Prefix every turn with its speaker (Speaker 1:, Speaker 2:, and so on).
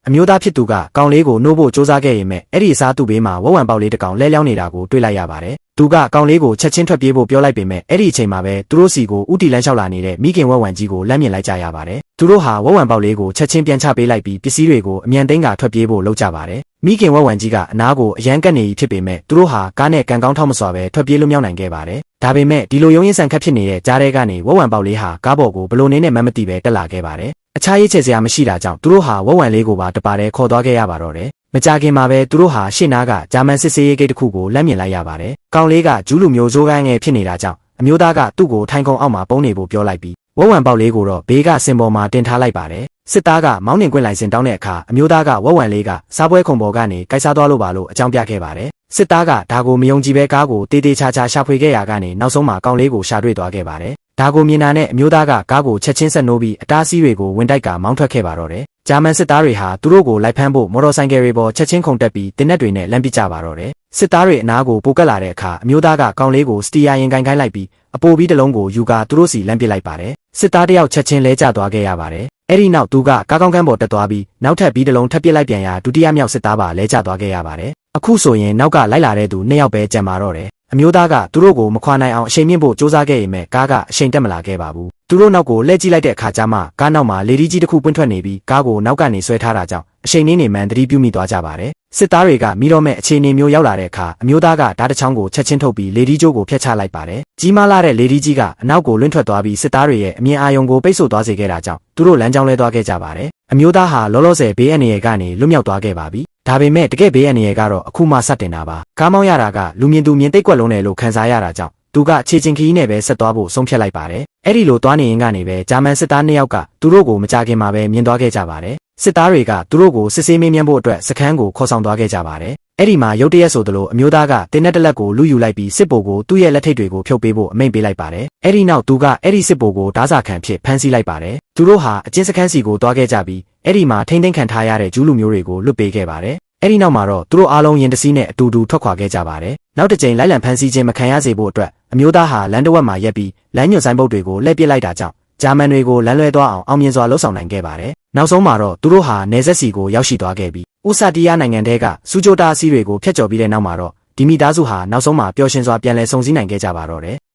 Speaker 1: အမျိုးသားဖြစ်သူကကောင်လေးကိုနှိုးဖို့စ조사ခဲ့ရင်မဲ့အဲ့ဒီအစားသူ့ဘေးမှာဝက်ဝံပေါက်လေးတစ်ကောင်လဲလျောင်းနေတာကိုတွေ့လိုက်ရပါတယ်။သူကကောင်လေးကိုချက်ချင်းထွက်ပြေးဖို့ပြောလိုက်ပေမဲ့အဲ့ဒီအချိန်မှာပဲသူတို့စီကိုဥတီလန်းလျှောက်လာနေတဲ့မိခင်ဝက်ဝံကြီးကိုလမ်းမြင်လိုက်ကြရပါတယ်။သူတို့ဟာဝက်ဝံပေါက်လေးကိုချက်ချင်းပြန်ချပေးလိုက်ပြီးပစ္စည်းတွေကိုအမြန်သိမ်းကထွက်ပြေးဖို့လုပ်ကြပါတယ်။မိခင်ဝက်ဝံကြီးကအနားကိုအရန်ကတ်နေပြီဖြစ်ပေမဲ့သူတို့ဟာကားနဲ့ကန်ကောင်းထောက်မစွာပဲထွက်ပြေးလွတ်မြောက်နိုင်ခဲ့ပါတယ်။ဒါပေမဲ့ဒီလိုရုံးရင်ဆန်ခတ်ဖြစ်နေတဲ့ကြားထဲကနေဝက်ဝံပေါက်လေးဟာကားပေါ်ကိုဘလို့နေနဲ့မမသိပဲတက်လာခဲ့ပါတယ်။အခြားရေးချယ်စရာမရှိတာကြောင့်သူတို့ဟာဝက်ဝံလေးကိုပါတပါးတည်းခေါ်သွားခဲ့ရပါတော့တယ်။မကြခင်မှာပဲသူတို့ဟာရှေ့နားကဂျာမန်စစ်စေးရေးဂိတ်တစ်ခုကိုလမ်းမြင်လိုက်ရပါတယ်။ကောင်လေးကဂျူးလူမျိုးဇိုးကိုင်းငယ်ဖြစ်နေတာကြောင့်အမျိုးသားကသူ့ကိုထိုင်ခုံအောက်မှာပုံနေဖို့ပြောလိုက်ပြီးဝက်ဝံပေါက်လေးကိုတော့ဘေးကစင်ပေါ်မှာတင်ထားလိုက်ပါတယ်။စစ်သားကမောင်းနှင်ခွင့်လိုင်စင်တောင်းတဲ့အခါအမျိုးသားကဝက်ဝံလေးကစားပွဲခုံပေါ်ကနေကိုက်စားသွားလို့ပါလို့အကြောင်းပြခဲ့ပါတယ်။စစ်သားကဒါကိုမယုံကြည်ပဲကားကိုတေးသေးချာချာရှာဖွေခဲ့ရာကနေနောက်ဆုံးမှာကောင်လေးကိုရှာတွေ့သွားခဲ့ပါတယ်။ဒါကိုမြင်တာနဲ့အမျိုးသားကကားကိုချက်ချင်းဆက်နှိုးပြီးအတားအဆီးတွေကိုဝင်တိုက်ကမောင်းထွက်ခဲ့ပါတော့တယ်။ဂျာမန်စစ်သားတွေဟာသူတို့ကိုလိုက်ဖမ်းဖို့မော်တော်ဆိုင်ကယ်တွေပေါ်ချက်ချင်းခုန်တက်ပြီးတင်းနက်တွေနဲ့လမ်းပစ်ကြပါတော့တယ်။စစ်သားတွေအနားကိုပိုကက်လာတဲ့အခါအမျိုးသားကကောင်လေးကိုစတီယာရင်ကိုင်းလိုက်ပြီးအပိုပြီးတစ်လုံးကိုယူကာသူတို့စီလမ်းပစ်လိုက်ပါတယ်။စစ်သားတယောက်ချက်ချင်းလဲကျသွားခဲ့ရပါတယ်။အဲ့ဒီနောက်သူကကားကောင်းကန်းပေါ်တက်သွားပြီးနောက်ထပ်ပြီးတစ်လုံးထပ်ပစ်လိုက်ပြန်ရာဒုတိယမြောက်စစ်သားပါလဲကျသွားခဲ့ရပါတယ်။အခုဆိုရင်နောက်ကလိုက်လာတဲ့သူ2ယောက်ပဲကျန်ပါတော့တယ်။အမျိုးသားကသူတို့ကိုမခွာနိုင်အောင်အချိန်မြင့်ဖို့စ조사ခဲ့ရင်မဲ့ကားကအချိန်တက်မလာခဲ့ပါဘူး။သူတို့နောက်ကိုလှည့်ကြည့်လိုက်တဲ့အခါကျမှကားနောက်မှာလေဒီကြီးတစ်ခုပွင့်ထွက်နေပြီးကားကိုနောက်ကနေဆွဲထားတာကြောင့်အချိန်နေမှန်သတိပြုမိသွားကြပါတယ်။စစ်သားတွေကမိတော့မဲ့အခြေအနေမျိုးရောက်လာတဲ့အခါအမျိုးသားကဓာတ်တစ်ချောင်းကိုချက်ချင်းထုတ်ပြီးလေဒီကျိုးကိုဖျက်ချလိုက်ပါတယ်။ကြီးမားလာတဲ့လေဒီကြီးကအနောက်ကိုလွင့်ထွက်သွားပြီးစစ်သားတွေရဲ့အမြင်အာရုံကိုပိတ်ဆို့သွားစေခဲ့တာကြောင့်သူတို့လမ်းကြောင်းလဲသွားခဲ့ကြပါတယ်။အမျိုးသားဟာလောလောဆယ်ဘေးအန္တရာယ်ကနေလွတ်မြောက်သွားခဲ့ပါပြီ။ဒါပေမဲ့တကယ်ဘေးအန္တရာယ်ကတော့အခုမှစတင်တာပါ။ကားမောင်းရတာကလူမြင်သူမြင်သိပ်ကွက်လုံးတယ်လို့ခံစားရတာကြောင့်သူကခြေချင်းခီးနဲ့ပဲဆက်သွားဖို့ဆုံးဖြတ်လိုက်ပါတယ်။အဲ့ဒီလိုသွားနေရင်ကနေပဲဂျာမန်စစ်သား2ယောက်ကသူတို့ကိုမကြခင်မှာပဲမြင်သွားခဲ့ကြပါတယ်။စစ်သားတွေကသူတို့ကိုစစ်ဆေးမေးမြန်းဖို့အတွက်စခန်းကိုခေါ်ဆောင်သွားခဲ့ကြပါတယ်။အဲ့ဒီမှာရုတ်တရက်ဆိုသလိုအမျိုးသားကတင်းနဲ့တလက်ကိုလူယူလိုက်ပြီးစစ်ဗိုလ်ကိုသူ့ရဲ့လက်ထိပ်တွေကိုဖြုတ်ပေးဖို့အမိန့်ပေးလိုက်ပါတယ်။အဲ့ဒီနောက်သူကအဲ့ဒီစစ်ဗိုလ်ကိုဓာစာခံဖြစ်ဖမ်းဆီးလိုက်ပါတယ်။သူတို့ဟာအကျဉ်းစခန်းစီကိုသွားခဲ့ကြပြီးအဲ့ဒီမှာထိမ့်သိမ်းခံထားရတဲ့ဂျူးလူမျိုးတွေကိုလွတ်ပေးခဲ့ပါတယ်။အဲ့ဒီနောက်မှာတော့သူတို့အားလုံးရင်တစည်းနဲ့အတူတူထွက်ခွာခဲ့ကြပါတယ်။နောက်တစ်ကြိမ်လိုက်လံဖမ်းဆီးခြင်းမခံရစေဖို့အတွက်အမျိုးသားဟာလမ်းတစ်ဝက်မှာရက်ပြီးလမ်းညွှန်ဆိုင်ပုတ်တွေကိုလှည့်ပစ်လိုက်တာကြောင့်ဂျာမန်တွေကိုလမ်းလွဲသွားအောင်မြင်စွာလှုပ်ဆောင်နိုင်ခဲ့ပါတယ်။နောက်ဆုံးမှာတော့သူတို့ဟာနယ်စပ်စီကိုရောက်ရှိသွားခဲ့ပြီးဥစတီးယားနိုင်ငံတဲကစူဂျိုတာအစီတွေကိုဖျက်ကျော်ပြီးတဲ့နောက်မှာတော့ဒီမိသားစုဟာနောက်ဆုံးမှာပျော်ရွှင်စွာပြန်လည်ဆုံစည်းနိုင်ခဲ့ကြပါတော့တယ်။